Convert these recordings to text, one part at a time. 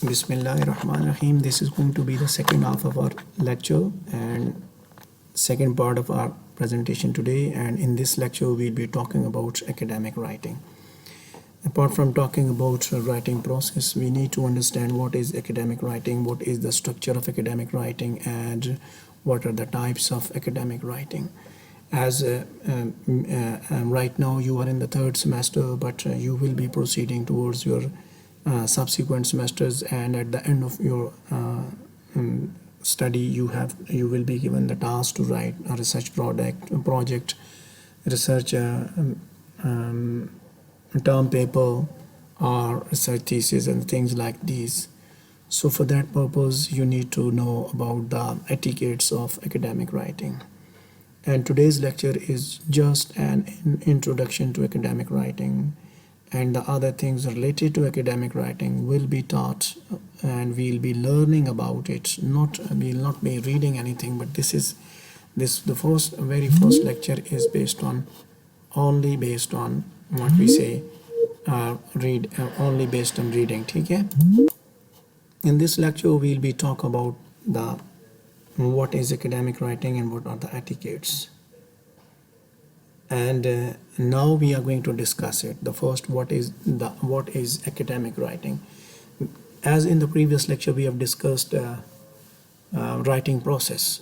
Bismillahirrahmanirrahim. This is going to be the second half of our lecture and second part of our presentation today. And in this lecture, we'll be talking about academic writing. Apart from talking about the writing process, we need to understand what is academic writing, what is the structure of academic writing, and what are the types of academic writing. As right now you are in the third semester, but you will be proceeding towards your subsequent semesters, and at the end of your study you will be given the task to write a research project, research term paper or research thesis and things like these. So for that purpose you need to know about the etiquettes of academic writing. And today's lecture is just an introduction to academic writing, and the other things related to academic writing will be taught and we'll be learning about it. We'll not be reading anything, but the very first lecture is only based on what we say, only based on reading. Okay? In this lecture we'll be talk about what is academic writing and what are the etiquettes. And now we are going to discuss it. The first, what is academic writing? As in the previous lecture we have discussed writing process.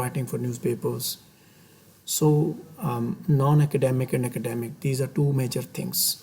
writing for newspapers. So non-academic and academic, these are two major things.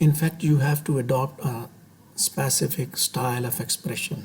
In fact, you have to adopt a specific style of expression.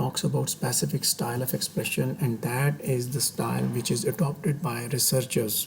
talks about specific style of expression, and that is the style which is adopted by researchers.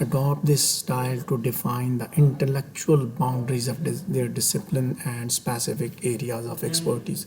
adopt this style to define the intellectual boundaries of their discipline and specific areas of expertise.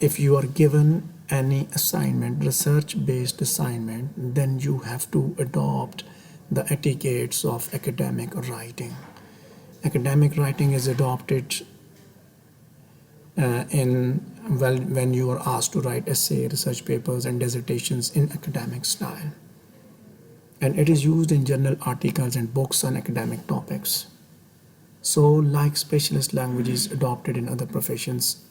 If you are given any assignment, research based assignment, then you have to adopt the etiquettes of academic writing. Academic writing is adopted when you are asked to write essay, research papers and dissertations in academic style, and it is used in journal articles and books on academic topics. So like specialist languages adopted in other professions,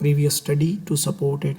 previous study to support it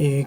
1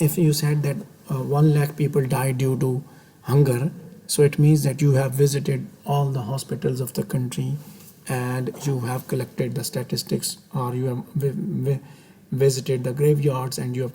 If you said that 1 lakh people died due to hunger, So it means that you have visited all the hospitals of the country and you have collected the statistics, or you have visited the graveyards and you have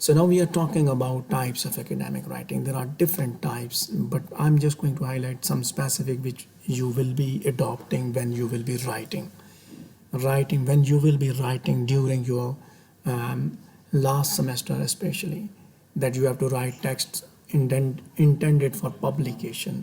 So now we are talking about types of academic writing. There are different types, but I'm just going to highlight some specific which you will be adopting when you will be writing. When you will be writing during your last semester especially, that you have to write texts intended for publication.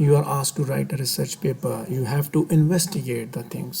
You are asked to write a research paper. You have to investigate the things.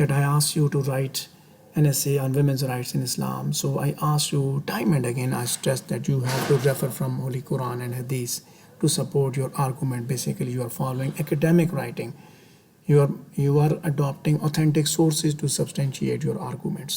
that I asked you to write an essay on women's rights in Islam. So I asked you time and again, I stressed that you have to refer from Holy Quran and Hadith to support your argument. Basically, you are following academic writing. You are adopting authentic sources to substantiate your arguments.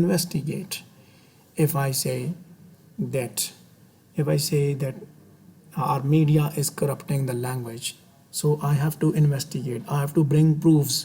investigate. If I say that our media is corrupting the language, so I have to investigate. I have to bring proofs.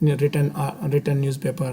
written newspaper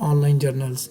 online journals,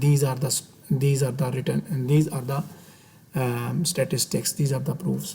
these are the statistics, these are the proofs.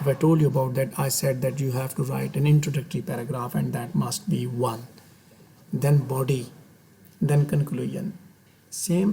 If I told you about that, I said that you have to write an introductory paragraph and that must be 1. Then body, then conclusion. Same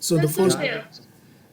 So the That's first, unfair.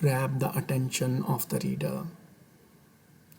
grab the attention of the reader.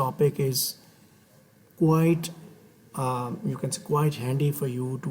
topic is quite you can say quite handy for you to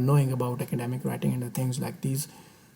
knowing about academic writing and things like these.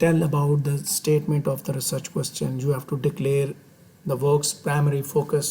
tell about the statement of the research question. You have to declare the work's primary focus.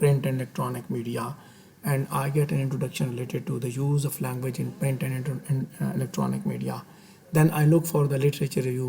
print and electronic media, and I get an introduction related to the use of language in print and electronic media. Then I look for the literature review,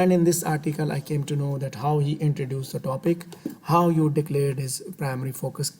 and in this article I came to know that how he introduced the topic, how you declared his primary focus,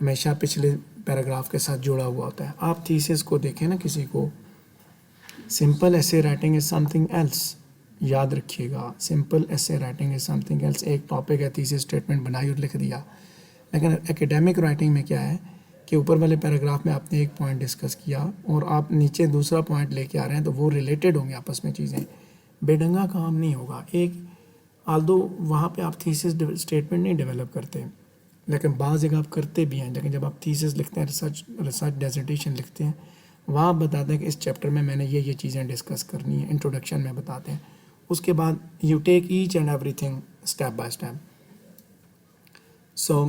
ہمیشہ پچھلے paragraph کے ساتھ جڑا ہوا ہوتا ہے. آپ thesis کو دیکھیں نا کسی کو, simple essay writing is something else. یاد رکھیے گا, simple essay writing is something else. ایک ٹاپک ہے, تھیسس اسٹیٹمنٹ بنائی اور لکھ دیا. لیکن ایکیڈیمک رائٹنگ میں کیا ہے کہ اوپر والے پیراگراف میں آپ نے ایک پوائنٹ ڈسکس کیا اور آپ نیچے دوسرا پوائنٹ لے کے آ رہے ہیں, تو وہ ریلیٹڈ ہوں گے آپس میں چیزیں. بے ڈنگا کام نہیں ہوگا. ایک آلدو وہاں پہ آپ تھیسس اسٹیٹمنٹ نہیں ڈیولپ کرتے, لیکن بعض جگہ آپ کرتے بھی ہیں. لیکن جب آپ تھیسس لکھتے ہیں, ریسرچ ڈیزرٹیشن لکھتے ہیں, وہاں آپ بتاتے ہیں کہ اس چیپٹر میں میں نے یہ چیزیں ڈسکس کرنی ہیں. انٹروڈکشن میں بتاتے ہیں. اس کے بعد you take each and everything step by step. So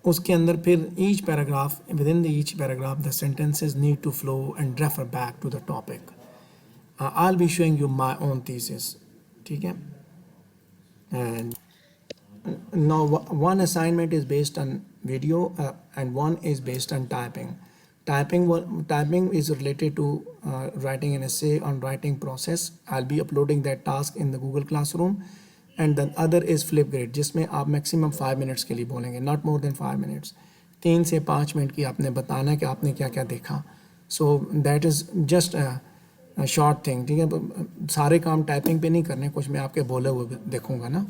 اس کے اندر پھر each paragraph, with in each paragraph the sentences need to flow and refer back to the topic. I'll be showing you my own thesis. ٹھیک ہے. And now one assignment is based on video and one is based on typing. Typing is related to writing an essay on writing process. I'll be uploading that task in the Google Classroom. And the other is Flipgrid, جس میں آپ maximum 5 minutes کے لیے بولیں گے, not more than 5 minutes. 3 سے 5 minute کی آپ نے بتانا ہے کہ آپ نے کیا کیا دیکھا. So that is just short thing. ٹھیک ہے, سارے کام ٹائپنگ پہ نہیں کرنے, کچھ میں آپ کے بولے ہوئے دیکھوں گا نا.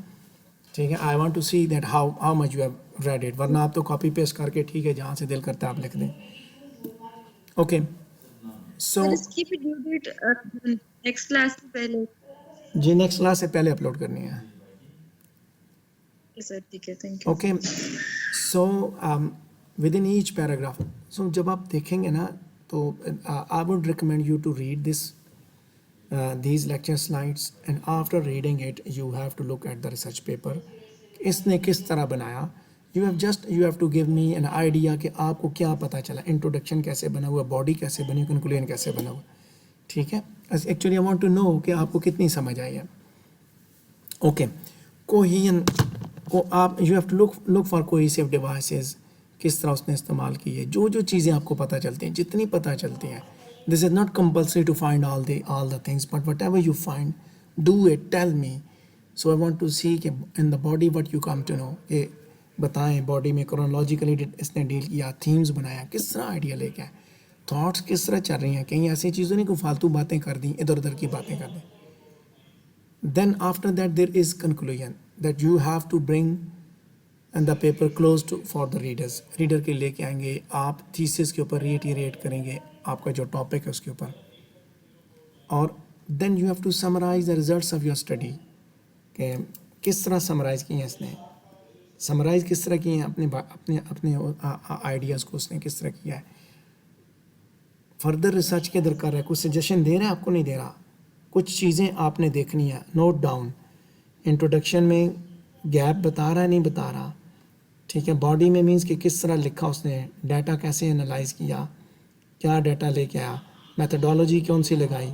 ٹھیک ہے. I want to see that how much you have read it. ورنہ آپ تو کاپی پیسٹ کر کے ٹھیک ہے جہاں سے دل کرتا ہے آپ لکھ دیں. اوکے. سو سر اس کی بھی ڈیو ڈیٹ نیکسٹ کلاس سے پہلے. جی نیکسٹ کلاس سے پہلے اپلوڈ کرنی ہے. سر ٹھیک ہے, thank you. Okay. So with in each paragraph, so جب آپ دیکھیں گے نا تو I would recommend you to read this these lecture slides, and after reading it you have to look at the research paper. اس نے کس طرح بنایا. you have to give me an idea کہ آپ کو کیا پتہ چلا. انٹروڈکشن کیسے بنا ہوا, باڈی کیسے بنی, کنکلوژن کیسے بنا ہوا. ٹھیک ہے. Actually I want to know کہ آپ کو کتنی سمجھ آئی ہے. اوکے. کوہین کو آپ you have to look for cohesive devices. کس طرح اس نے استعمال کی ہے. جو چیزیں آپ کو پتہ چلتی ہیں, جتنی پتہ چلتی ہیں. This is not compulsory to find all the things, but whatever you find, do it, tell me. So I want to see کہ in the body what you come to know. کہ بتائیں باڈی میں chronologically اس نے deal کیا, themes بنایا, کس طرح idea لے کے آئے, تھاٹس کس طرح چل رہی ہیں. کہیں ایسی چیزیں نہیں کہ فالتو باتیں کر دیں, ادھر ادھر کی باتیں کر دیں. Then after that there is conclusion that you have to bring and the paper close to for the readers. Reader کے لے کے آئیں گے آپ, تھیسس کے اوپر ریٹ کریں گے آپ کا جو ٹاپک ہے اس کے اوپر. اور then you have to summarise the results of your study. کہ کس طرح سمرائز کی ہیں اس نے, سمرائز کس طرح کی ہیں اپنے آئیڈیاز کو اس نے کس طرح کیا ہے. فردر ریسرچ کے درکار ہے. کچھ سجیشن دے رہے ہیں آپ کو, نہیں دے رہا, کچھ چیزیں آپ نے دیکھنی ہے. Note down. انٹروڈکشن میں گیپ بتا رہا ہے, نہیں بتا رہا. ٹھیک ہے. باڈی میں مینس کہ کس طرح لکھا اس نے, ڈیٹا کیسے انالائز کیا, کیا ڈیٹا لے کے آیا, میتھڈالوجی کون سی لگائی,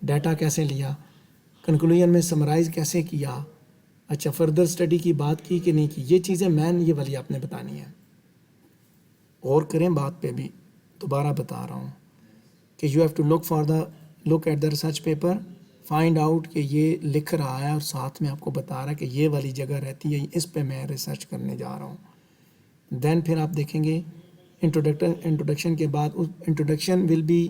ڈیٹا کیسے لیا, کنکلوژن میں سمرائز کیسے کیا. اچھا فردر اسٹڈی کی بات کی کہ نہیں کی. یہ چیزیں مین یہ والی آپ نے بتانی ہے. اور کریں بات پہ بھی, دوبارہ بتا رہا ہوں کہ you have to look at the research paper, find out کہ یہ لکھ رہا ہے اور ساتھ میں آپ کو بتا رہا ہے کہ یہ والی جگہ رہتی ہے, اس پہ میں ریسرچ کرنے جا رہا ہوں. دین پھر آپ دیکھیں گے انٹروڈکشن کے بعد, انٹروڈکشن ول بی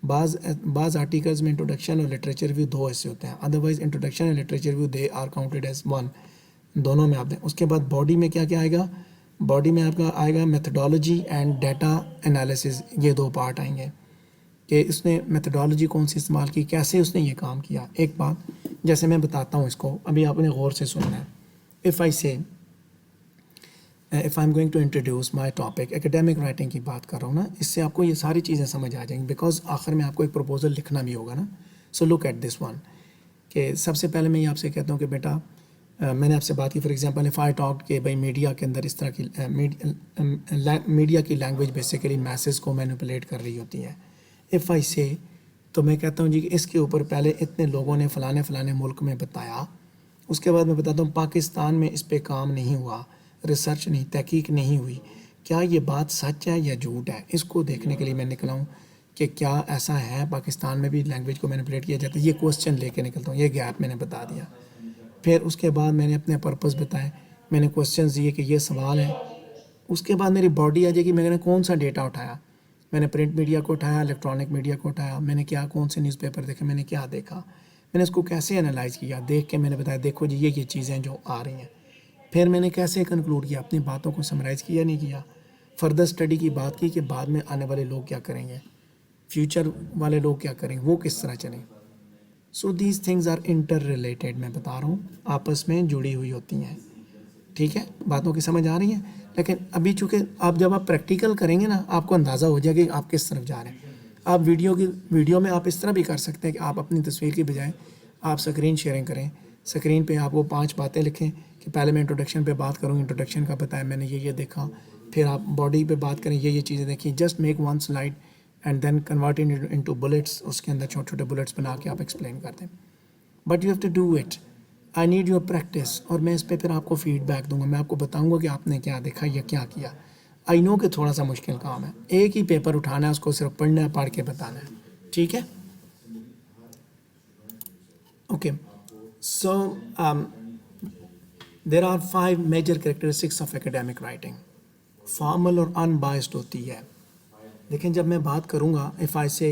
بعض آرٹیکلز میں انٹروڈکشن اور لٹریچر ریویو دو ایسے ہوتے ہیں. ادروائز انٹروڈکشن اور literature review they are counted as one, دونوں میں آپ دیں. اس کے بعد باڈی میں کیا کیا آئے گا, باڈی میں آپ کا آئے گا میتھڈالوجی اینڈ ڈیٹا انالیسز. یہ دو پارٹ آئیں گے کہ اس نے میتھڈالوجی کون سی استعمال کی, کیسے اس نے یہ کام کیا. ایک بات جیسے میں بتاتا ہوں اس کو, ابھی آپ نے غور سے سننا ہے. if I'm going to introduce my topic, academic writing کی بات کر رہا ہوں نا, اس سے آپ کو یہ ساری چیزیں سمجھ آ جائیں گی, بیکاز آخر میں آپ کو ایک پروپوزل لکھنا بھی ہوگا نا. سو لک ایٹ دس ون. کہ سب سے پہلے میں یہ آپ سے کہتا ہوں کہ بیٹا میں نے آپ سے بات کی, for example if I talk کہ بھائی میڈیا کے اندر اس طرح کی میڈیا کی لینگویج بیسیکلی میسز کو مینیپولیٹ کر رہی ہوتی ہے. اف آئی سے تو میں کہتا ہوں جی کہ اس کے اوپر پہلے اتنے لوگوں نے فلانے ملک میں بتایا, اس کے بعد میں بتاتا ہوں پاکستان میں اس پہ کام نہیں ہوا, ریسرچ نہیں, تحقیق نہیں ہوئی, کیا یہ بات سچ ہے یا جھوٹ ہے. اس کو دیکھنے کے لیے میں نکلا ہوں کہ کیا ایسا ہے پاکستان میں بھی لینگویج کو مینیپولیٹ کیا جاتا ہے. یہ کوسچن لے کے نکلتا ہوں, یہ گیپ میں نے بتا دیا. پھر اس کے بعد میں نے اپنے پرپز بتائے, میں نے کوسچنز دیے کہ یہ سوال ہے, اس کے بعد میری باڈی آ جائے گی میں نے کون سا ڈیٹا اٹھایا, میں نے پرنٹ میڈیا کو اٹھایا, الیکٹرانک میڈیا کو اٹھایا, میں نے کیا کون سے نیوز پیپر دیکھے, میں نے کیا دیکھا, میں نے اس کو کیسے انالائز کیا, دیکھ کے میں نے بتایا دیکھو جی یہ چیزیں جو آ رہی ہیں. پھر میں نے کیسے کنکلوڈ کیا, اپنی باتوں کو سمرائز کیا نہیں کیا, فردر اسٹڈی کی بات کی کہ بعد میں آنے والے لوگ کیا کریں گے, فیوچر والے لوگ کیا کریں گے, وہ کس طرح چلیں. So these things are interrelated, میں بتا رہا ہوں آپس میں جڑی ہوئی ہوتی ہیں. ٹھیک ہے, باتوں کی سمجھ آ رہی ہیں. لیکن ابھی چونکہ جب آپ پریکٹیکل کریں گے نا آپ کو اندازہ ہو جائے گا کہ آپ کس طرف جا رہے ہیں. آپ ویڈیو میں آپ اس طرح بھی کر سکتے ہیں کہ آپ اپنی تصویر کی بجائے آپ سکرین شیئرنگ کریں. سکرین پہ آپ وہ 5 باتیں لکھیں کہ پہلے میں انٹروڈکشن پہ بات کروں, انٹروڈکشن کا بتایا میں نے یہ دیکھا, پھر آپ باڈی پہ بات کریں یہ چیزیں دیکھیں. Just make one slide and then convert into bullets, اس کے اندر چھوٹے چھوٹے بلٹس بنا کے آپ ایکسپلین کر دیں. But you have to do it, I need your practice. اور میں اس پہ پھر آپ کو فیڈ بیک دوں گا, میں آپ کو بتاؤں گا کہ آپ نے کیا دیکھا یا کیا کیا. آئی نو کہ تھوڑا سا مشکل کام ہے, ایک ہی پیپر اٹھانا ہے, اس کو صرف پڑھنا ہے, پڑھ کے بتانا ہے. ٹھیک ہے, okay. So there are 5 major characteristics of academic writing. Formal اور ان بائسڈ ہوتی ہے. لیکن جب میں بات کروں گا اف آئی سے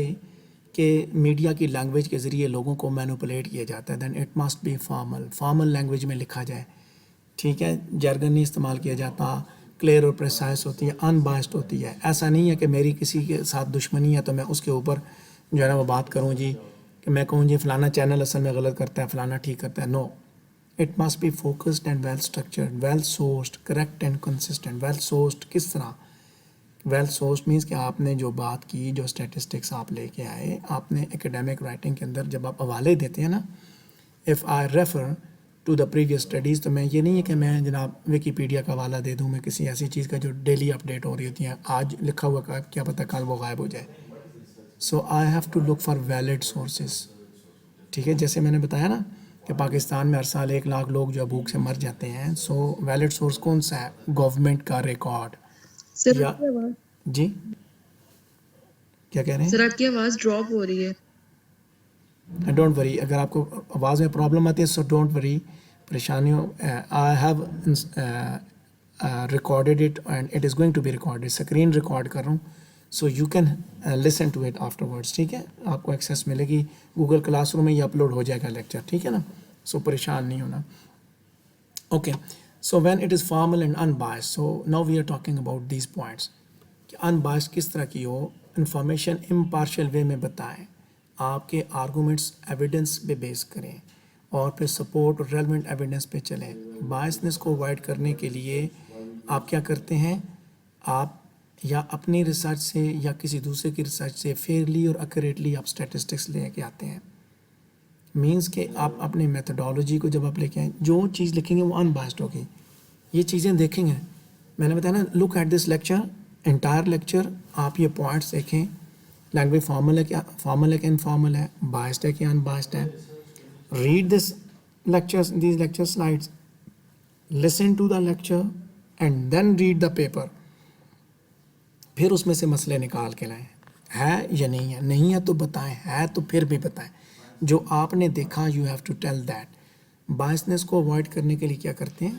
کہ میڈیا کی لینگویج کے ذریعے لوگوں کو مینوپولیٹ کیا جاتا ہے, then it must be formal language میں لکھا جائے. ٹھیک ہے, جرگن نہیں استعمال کیا جاتا, کلیئر اور پریسائز ہوتی ہے, ان بائسڈ ہوتی ہے. ایسا نہیں ہے کہ میری کسی کے ساتھ دشمنی ہے تو میں اس کے اوپر جو ہے نا وہ بات کروں جی کہ میں کہوں جی فلانا چینل اصل میں غلط کرتا ہے, فلانا ٹھیک کرتا ہے. No, it must be focused and well structured, well sourced, correct and consistent. Well sourced کس طرح, ویل سورسڈ مینس کہ آپ نے جو بات کی, جو اسٹیٹسٹکس آپ لے کے آئے, آپ نے ایکیڈیمک رائٹنگ کے اندر جب آپ حوالے دیتے ہیں نا, if I refer to the previous studies, تو میں یہ نہیں ہے کہ میں جناب ویکیپیڈیا کا حوالہ دے دوں, میں کسی ایسی چیز کا جو ڈیلی اپڈیٹ ہو رہی ہوتی ہیں, آج لکھا ہوا کیا پتہ کل وہ غائب ہو جائے. So I have to look for valid sources. ٹھیک ہے, جیسے میں نے بتایا نا کہ پاکستان میں ہر سال 1 لاکھ لوگ جو بھوک سے مر جاتے ہیں. سو ویلڈ سورس کون سا ہے, گورنمنٹ کا ریکارڈ. سر یا آپ کی آواز جی کیا کہہ رہے ہیں؟ سر آپ کی آواز ڈراپ ہو رہی ہے. ڈونٹ وری, اگر آپ کو آواز میں پرابلم آتی ہے سو ڈونٹ وری, پریشانیوں. I have recorded it and it is going to be recorded. Screen record کر رہا ہوں, so you can listen to it afterwards. ٹھیک ہے, آپ کو ایکسیس ملے گی گوگل کلاس روم میں, یہ اپلوڈ ہو جائے گا لیکچر. ٹھیک ہے نا, سو پریشان نہیں ہونا. Okay, so when it is formal and unbiased, so now we are talking about these points کہ ان بائسڈ کس طرح کی ہو. انفارمیشن امپارشل وے میں بتائیں, آپ کے آرگومنٹس ایویڈنس پہ بیس کریں اور پھر سپورٹ اور ریلیونٹ ایویڈنس پہ چلیں. بائسنس کو اوائڈ کرنے کے لیے آپ کیا کرتے ہیں, آپ یا اپنی ریسرچ سے یا کسی دوسرے کی ریسرچ سے فیئرلی اور ایکوریٹلی آپ اسٹیٹسٹکس لے کے آتے ہیں. مینس کہ آپ اپنی میتھڈالوجی کو جب آپ لے کے آئیں, جو چیز لکھیں گے وہ ان بائسڈ ہوگی. یہ چیزیں دیکھیں گے, میں نے بتایا نا, look at this lecture, entire lecture, آپ یہ پوائنٹس دیکھیں. لینگویج فارمل ہے کہ انفارمل ہے, بائسڈ ہے کہ ان بائسڈ ہے. Read this lectures, these lecture slides, listen to the lecture and then read the paper. پھر اس میں سے مسئلے نکال کے لائیں, ہے یا نہیں ہے. نہیں ہے تو بتائیں, ہے تو پھر بھی بتائیں. جو آپ نے دیکھا you have to tell that. Biasness کو اوائڈ کرنے کے لیے کیا کرتے ہیں,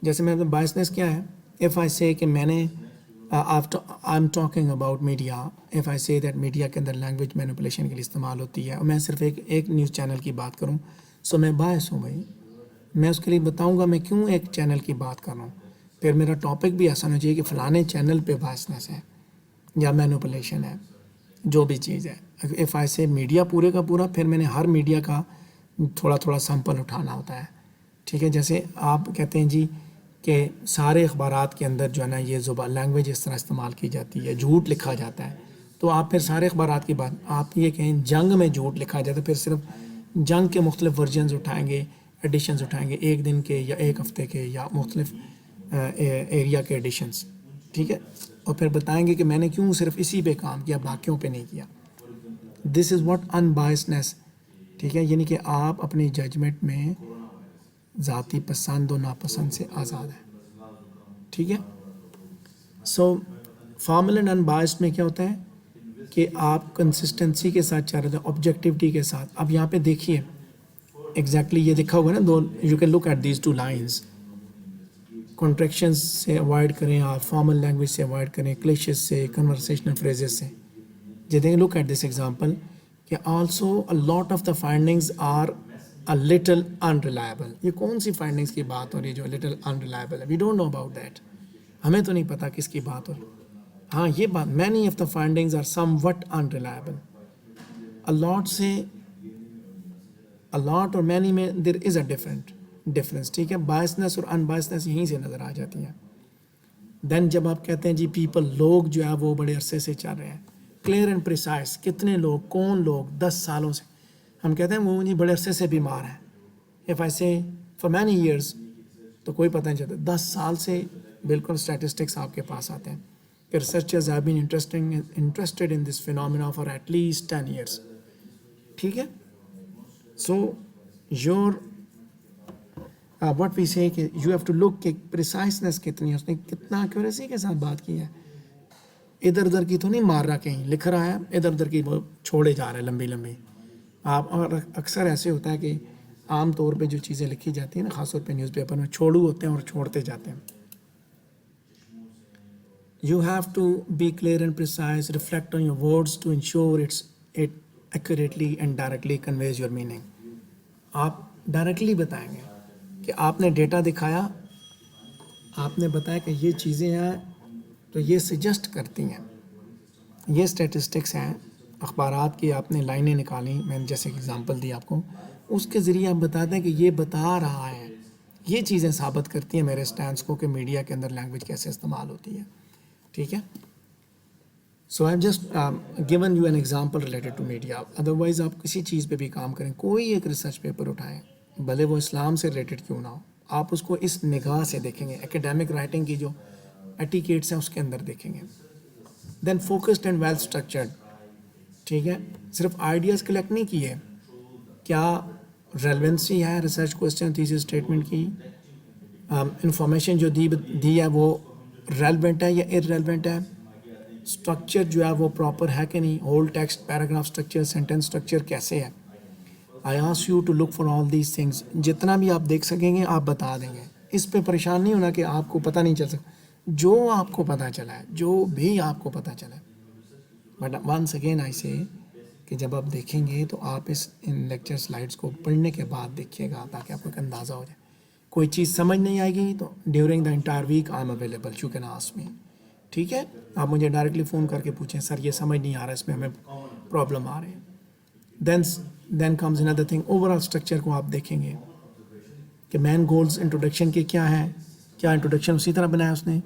جیسے میں بائسنس کیا ہے, اف آئی سے کہ میں نے I am talking about media, if I say that media کے اندر لینگویج مینوپولیشن کے لیے استعمال ہوتی ہے, اور میں صرف ایک نیوز چینل کی بات کروں, سو میں باعث ہوں بھائی. میں اس کے لیے بتاؤں گا میں کیوں ایک چینل کی بات کر رہا ہوں. پھر میرا ٹاپک بھی ایسا ہونا چاہیے کہ فلانے چینل پہ بائسنس ہے یا مینوپولیشن ہے, جو بھی چیز ہے. اف آئی سے میڈیا پورے کا پورا, پھر میں نے ہر میڈیا کا تھوڑا تھوڑا سیمپل اٹھانا ہوتا ہے. ٹھیک ہے, جیسے آپ کہتے ہیں جی کہ سارے اخبارات کے اندر جو ہے نا یہ زبان لینگویج اس طرح استعمال کی جاتی ہے, جھوٹ لکھا جاتا ہے, تو آپ پھر سارے اخبارات کی بات, آپ یہ کہیں جنگ میں جھوٹ لکھا جاتا ہے, پھر صرف جنگ کے مختلف ورژنز اٹھائیں گے, ایڈیشنز اٹھائیں گے, 1 دن کے یا 1 ہفتے کے یا مختلف ایریا کے ایڈیشنز. ٹھیک ہے, اور پھر بتائیں گے کہ میں نے کیوں صرف اسی پہ کام کیا, باقیوں پہ نہیں کیا. دس از واٹ ان بائسنس. ٹھیک ہے, یعنی کہ آپ اپنی ججمنٹ میں ذاتی پسند و ناپسند سے آزاد ہیں. ٹھیک ہے, سو فارمل اینڈ ان بائسڈ میں کیا ہوتا ہے کہ آپ کنسسٹنسی کے ساتھ چل رہے تھے, آبجیکٹیوٹی کے ساتھ. اب یہاں پہ دیکھیے ایگزیکٹلی یہ لکھا ہوگا نا, دو you can look at these 2 lines. Contractions سے اوائڈ کریں آپ, فارمل لینگویج سے اوائڈ کریں, کلیشز سے, کنورسیشنل فریزز سے. جیسے لک ایٹ دس ایگزامپل کہ also a lot of the findings are a little unreliable. یہ کون سی فائنڈنگز کی بات ہو رہی ہے جو لٹل انریلائبل ہے؟ We don't know about that. ہمیں تو نہیں پتہ کس کی بات ہو رہی. ہاں یہ بات, many of the findings are somewhat unreliable. A lot سے الاٹ اور مینی میں دیر از اے ڈفرینس. ٹھیک ہے, بائسنس اور ان بائسنس یہیں سے نظر آ جاتی ہیں. دین جب آپ کہتے ہیں جی پیپل, لوگ جو ہے وہ بڑے عرصے سے چل رہے ہیں, کلیئر اینڈ پریسائز, کتنے لوگ, کون لوگ, 10 سالوں سے. ہم کہتے ہیں وہ جی بڑے عرصے سے بیمار ہیں. اف آئی سے فار مینی ایئرس, تو کوئی پتہ نہیں چلتا. 10 سال سے بالکل اسٹیٹسٹکس آپ کے پاس آتے ہیں کہ researchers have been interested in this phenomena for at least 10 years. ٹھیک ہے, سو یور واٹ وی سے کہ یو ہیو ٹو لک کہ پریسائسنس کتنی ہے, اس نے کتنا ایکوریسی کے ساتھ بات کی ہے. ادھر ادھر کی تو نہیں مار رہا, کہیں لکھ رہا ہے, ادھر ادھر کی وہ چھوڑے جا رہا ہے لمبی لمبی. آپ, اور اکثر ایسے ہوتا ہے کہ عام طور پہ جو چیزیں لکھی جاتی ہیں نا, خاص طور پہ نیوز پیپر میں, چھوڑو ہوتے ہیں اور چھوڑتے جاتے ہیں. You have to be clear and precise, reflect on your words to ensure it accurately and directly conveys your meaning. آپ ڈائریکٹلی بتائیں گے کہ آپ نے ڈیٹا دکھایا, آپ نے بتایا کہ یہ چیزیں ہیں تو یہ سجیسٹ کرتی ہیں, یہ اسٹیٹسٹکس ہیں, اخبارات کی آپ نے لائنیں نکالیں, میں نے جیسے ایگزامپل دی آپ کو, اس کے ذریعے آپ بتا دیں کہ یہ بتا رہا ہے, یہ چیزیں ثابت کرتی ہیں میرے اسٹینس کو کہ میڈیا کے اندر لینگویج کیسے استعمال ہوتی ہے. ٹھیک ہے, so I just given you an example related to media. Otherwise آپ کسی چیز پہ بھی کام کریں, کوئی ایک ریسرچ پیپر اٹھائیں, بھلے وہ اسلام سے ریلیٹڈ کیوں نہ ہو, آپ اس کو اس نگاہ سے دیکھیں گے, ایکیڈیمک رائٹنگ کی جو ایٹیکیٹس ہیں اس کے اندر دیکھیں گے. دین فوکسڈ اینڈ ویل اسٹرکچرڈ. ٹھیک ہے, صرف آئیڈیاز کلیکٹ نہیں کیے, کیا ریلیونسی ہے ریسرچ کوسچن تھیسس اسٹیٹمنٹ کی, انفارمیشن جو دی ہے وہ ریلیونٹ ہے یا ارریلیونٹ ہے, اسٹرکچر جو ہے وہ پراپر ہے کہ نہیں, whole text, paragraph structure, sentence structure کیسے ہے. I ask you to look for all these things. جتنا بھی آپ دیکھ سکیں گے آپ بتا دیں گے, اس پہ پریشان نہیں ہونا کہ آپ کو پتہ نہیں چل سکتا. جو آپ کو پتہ چلا ہے, جو بھی آپ کو پتہ چلا ہے. بٹ ونس اگین آئی سے کہ جب آپ دیکھیں گے تو آپ ان لیکچر سلائڈس کو پڑھنے کے بعد دیکھیے گا تاکہ آپ کو ایک اندازہ ہو جائے. کوئی چیز سمجھ نہیں آئے گی تو during the entire week I am available, you can ask me. ٹھیک ہے, آپ مجھے ڈائریکٹلی فون کر کے پوچھیں سر یہ سمجھ نہیں آ رہا, اس میں ہمیں پرابلم آ رہی ہے. Then comes another thing, overall structure کو آپ دیکھیں گے کہ مین گولز انٹروڈکشن کے کیا ہے, کیا انٹروڈکشن اسی طرح بنایا اس نے.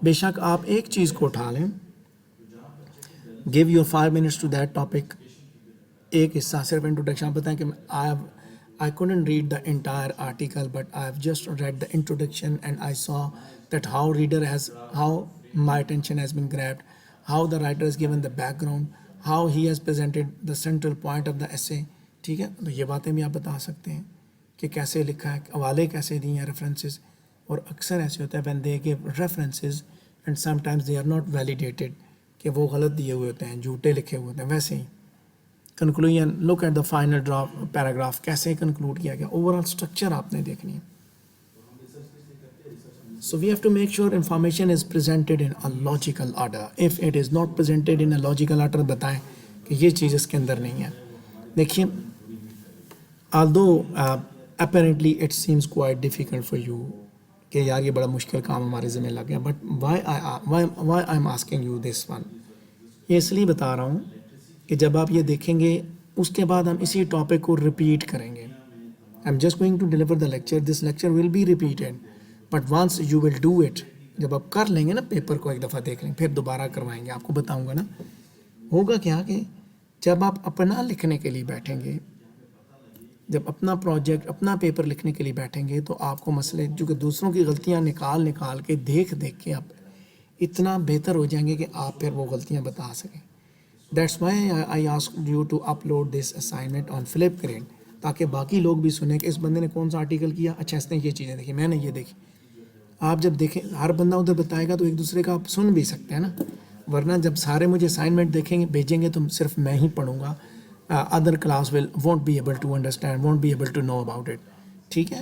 بے شک آپ ایک چیز کو اٹھا لیں, give your 5 minutes to that topic, ایک حصہ صرف انٹروڈکشن. آپ بتائیں کہ I couldn't read the entire article, but I've just read the introduction and I saw that how my attention has been grabbed, how the writer has given the background, how he has presented the central point of the essay. ٹھیک ہے, تو یہ باتیں بھی آپ بتا سکتے ہیں کہ کیسے لکھا ہے, حوالے کیسے دیے ہیں, ریفرنسز. اور اکثر ایسے ہوتا ہے when they give references and sometimes they are not validated, کہ وہ غلط دیے ہوئے ہوتے ہیں, جھوٹے لکھے ہوئے ہوتے ہیں. ویسے ہی conclusion, look at the final draft paragraph, کیسے کنکلوڈ کیا گیا, اوور آل اسٹرکچر آپ نے دیکھنی ہے. So we have to make sure information is presented in a logical order. If it is not presented in a logical order, بتائیں کہ یہ چیز اس کے اندر نہیں ہے. دیکھیے, although apparently it seems quite difficult for you کہ یار یہ بڑا مشکل کام ہمارے ذمہ لگ گیا, but why I'm asking you this one, یہ اس لیے بتا رہا ہوں کہ جب آپ یہ دیکھیں گے اس کے بعد ہم اسی ٹاپک کو ریپیٹ کریں گے. I'm just going to deliver the lecture, this lecture will be repeated, but once you will do it, جب آپ کر لیں گے نا پیپر کو, ایک دفعہ دیکھ لیں, پھر دوبارہ کروائیں گے, آپ کو بتاؤں گا نا, ہوگا کیا کہ جب آپ اپنا لکھنے کے لیے بیٹھیں گے, جب اپنا پروجیکٹ, اپنا پیپر لکھنے کے لیے بیٹھیں گے, تو آپ کو مسئلے جو کہ دوسروں کی غلطیاں نکال کے دیکھ کے آپ اتنا بہتر ہو جائیں گے کہ آپ پھر وہ غلطیاں بتا سکیں. That's why I asked you to upload this assignment on Flipgrid, تاکہ باقی لوگ بھی سنیں کہ اس بندے نے کون سا آرٹیکل کیا, اچھا اس نے یہ چیزیں دیکھی, میں نے یہ دیکھی. آپ جب دیکھیں, ہر بندہ ادھر بتائے گا تو ایک دوسرے کا آپ سن بھی سکتے ہیں نا, ورنہ جب سارے مجھے اسائنمنٹ دیکھیں گے, بھیجیں گے, تو صرف میں ہی پڑھوں گا, other class won't be able to understand, won't be able to know about it. ٹھیک ہے,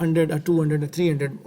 100 200 300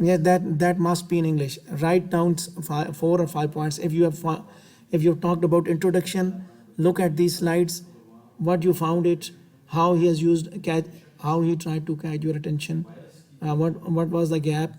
Yeah, that must be in English. Write down 4 or 5 points. If you've talked about introduction, look at these slides, what you found it, how he has used how he tried to catch your attention, what was the gap,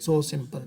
so simple,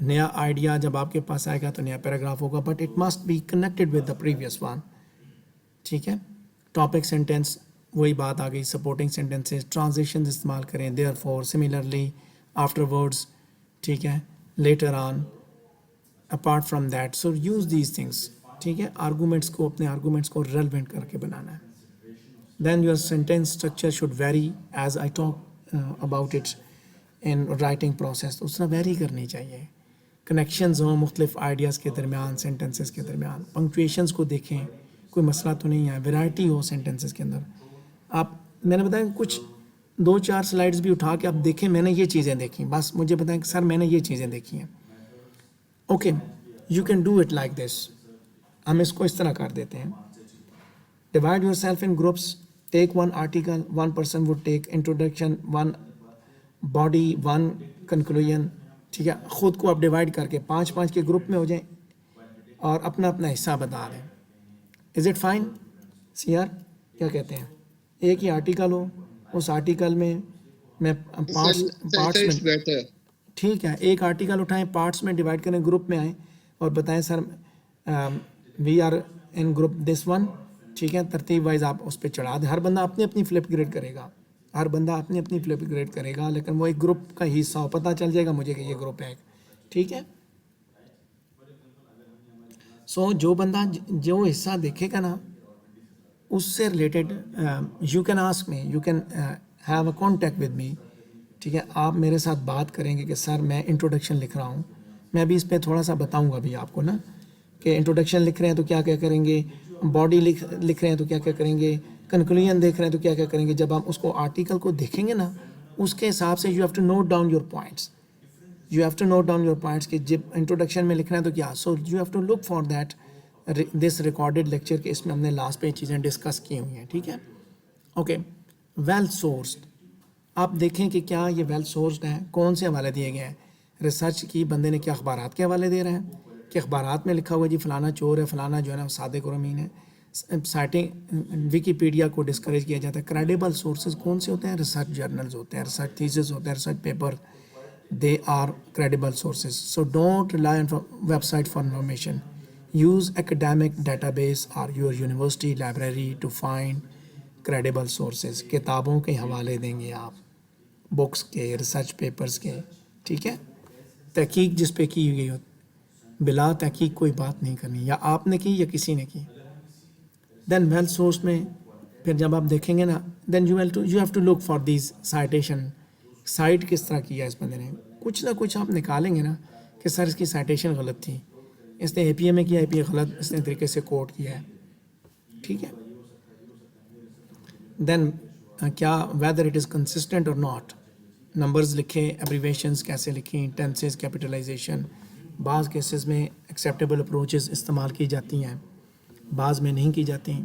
نیا idea جب آپ کے پاس آئے گا تو نیا paragraph ہوگا, but it must be connected with the previous one. ٹھیک ہے, ٹاپک سینٹینس وہی بات آ گئی, سپورٹنگ سینٹینسز, ٹرانزیشنز استعمال کریں, therefore, similarly, afterwards, ٹھیک ہے, later on, apart from that. So use these things. ٹھیک ہے, آرگومنٹس کو, اپنے آرگومنٹس کو ریلیونٹ کر کے بنانا ہے. Then your sentence structure should vary as I talk about it in writing process. اس طرح ویری کرنی چاہیے. کنیکشنز ہوں مختلف آئیڈیاز کے درمیان, سینٹینسز کے درمیان. پنکچویشنز کو دیکھیں, کوئی مسئلہ تو نہیں ہے, ویرائٹی ہو سینٹینسز کے اندر. آپ, میں نے بتایا کچھ 2-4 سلائڈس بھی اٹھا کے آپ دیکھیں, میں نے یہ چیزیں دیکھیں, بس مجھے بتائیں کہ سر میں نے یہ چیزیں دیکھی ہیں. Okay, you can do it like this. ہم اس کو اس طرح کر دیتے ہیں, divide your self in groups, take one article, one person would take introduction, one body, one conclusion. ٹھیک ہے, خود کو آپ ڈیوائڈ کر کے 5-5 کے گروپ میں ہو جائیں اور اپنا اپنا حصہ بتا دیں. Is it fine? C R کیا کہتے ہیں؟ ایک ہی آرٹیکل ہو, اس آرٹیکل میں پارٹس میں, ٹھیک ہے, ایک آرٹیکل اٹھائیں, پارٹس میں ڈیوائڈ کریں, گروپ میں آئیں اور بتائیں sir we are in group دس ون. ٹھیک ہے, ترتیب وائز آپ اس پہ چڑھا دیں. ہر بندہ اپنی اپنی فلپ گریڈ کرے گا, ہر بندہ اپنی اپنی فلپ گریڈ کرے گا, لیکن وہ ایک گروپ کا حصہ ہو, پتہ چل جائے گا مجھے کہ یہ گروپ ہے. ٹھیک ہے, سو جو بندہ جو حصہ دیکھے گا نا, اس سے related you can ask me, you can have a contact with me. ٹھیک ہے, آپ میرے ساتھ بات کریں گے کہ سر میں انٹروڈکشن لکھ رہا ہوں. میں بھی اس پہ تھوڑا سا بتاؤں گا ابھی آپ کو نا, کہ انٹروڈکشن لکھ رہے ہیں تو کیا کیا کریں گے, باڈی لکھ رہے ہیں تو کیا کیا کریں گے, کنکلوژن دیکھ رہے ہیں تو کیا کیا کریں گے. جب آپ اس کو آرٹیکل کو دیکھیں گے نا, اس کے حساب سے you have to note down your points, you have to note down your points کہ جب انٹروڈکشن میں لکھنا ہے تو کیا. So you have to look for that this recorded lecture کہ اس میں ہم نے لاسٹ پہ چیزیں ڈسکس کی ہوئی ہیں. ٹھیک ہے, اوکے. ویل سورسڈ, آپ دیکھیں کہ کیا یہ ویل سورسڈ ہیں, کون سے حوالے دیے گئے ہیں. ریسرچ کی, بندے نے کیا اخبارات کے حوالے دے رہے ہیں کہ اخبارات میں لکھا ہوا جی فلانا چور ہے, فلانا جو ہے نا صادق اور امین ہے. سائٹنگ ویکیپیڈیا کو ڈسکریج کیا جاتا ہے. کریڈیبل سورسز کون سے ہوتے ہیں؟ ریسرچ جرنلز ہوتے ہیں, ریسرچ تھیسز ہوتے ہیں, research paper, they are credible sources. So don't rely on website for information. Use academic database or your university library to find credible sources. کتابوں کے حوالے دیں گے آپ, بکس کے, ریسرچ پیپرز کے. ٹھیک ہے, تحقیق جس پہ کی گئی ہو, بلا تحقیق کوئی بات نہیں کرنی, یا آپ نے کی یا کسی نے کی. دین ویل سورس میں پھر جب آپ دیکھیں گے نا, then you have to look for these citation. Cite کس طرح کیا اس بندے نے, کچھ نہ کچھ آپ نکالیں گے نا کہ سر اس کی سائٹیشن غلط تھی, اس نے اے پی اے میں کیا, اے پی اے غلط اس نے طریقے سے کوٹ کیا ہے. ٹھیک ہے, دین کیا ویدر اٹ از کنسسٹنٹ اور ناٹ. نمبرز لکھیں, ایبریویشنز کیسے لکھیں, ٹینسز, کیپٹلائزیشن. بعض کیسز میں ایکسیپٹیبل اپروچز استعمال کی جاتی ہیں, بعض میں نہیں کی جاتی ہیں.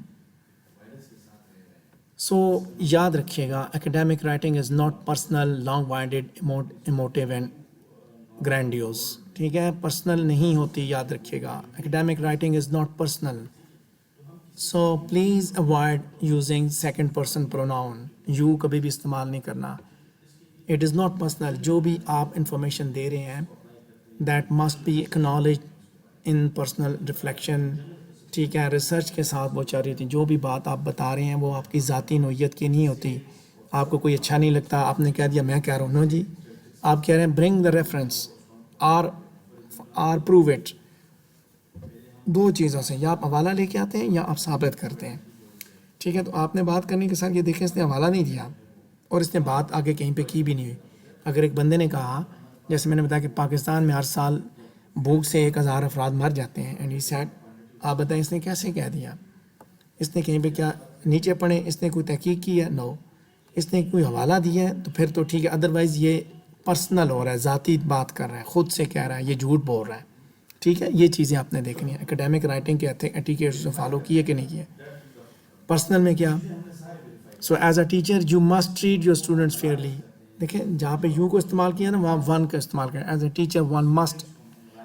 سو یاد رکھیے گا, academic writing is not personal, long winded, emotive and grandiose. ٹھیک ہے, پرسنل نہیں ہوتی, یاد رکھیے گا. Academic writing is not personal. So please avoid using second person pronoun. You کبھی بھی استعمال نہیں کرنا. It is not personal. جو بھی آپ انفارمیشن دے رہے ہیں that must be acknowledge in personal reflection. ٹھیک ہے, ریسرچ کے ساتھ وہ چاہ رہی تھی. جو بھی بات آپ بتا رہے ہیں وہ آپ کی ذاتی نوعیت کی نہیں ہوتی. آپ کو کوئی اچھا نہیں لگتا, آپ نے کہہ دیا میں کہہ رہا ہوں. نو جی, آپ کہہ رہے ہیں برنگ دا ریفرنس اور پروو اٹ. دو چیزوں سے, یا آپ حوالہ لے کے آتے ہیں یا آپ ثابت کرتے ہیں. ٹھیک ہے, تو آپ نے بات کرنی کہ سر یہ دیکھیں اس نے حوالہ نہیں دیا اور اس نے بات آگے کہیں پہ کی بھی نہیں ہوئی. اگر ایک بندے نے کہا, جیسے میں نے بتایا کہ پاکستان میں ہر سال بھوک سے 1000 افراد مر جاتے ہیں, اینڈ ہی سیڈ, آپ بتائیں اس نے کیسے کہہ دیا. اس نے کہیں پہ کیا نیچے پڑھیں, اس نے کوئی تحقیق کی ہے؟ نو. اس نے کوئی حوالہ دیا ہے تو پھر تو ٹھیک ہے, ادروائز یہ پرسنل ہو رہا ہے, ذاتی بات کر رہا ہے, خود سے کہہ رہا ہے, یہ جھوٹ بول رہا ہے. ٹھیک ہے, یہ چیزیں آپ نے دیکھنی ہیں. اکیڈیمک رائٹنگ کے ایٹیکیٹس سے فالو کیے کہ نہیں کیے. پرسنل میں کیا, so as a teacher you must treat your students fairly. دیکھیں جہاں پہ یو کو استعمال کیا نا وہاں ون کا استعمال کریں. As a teacher one must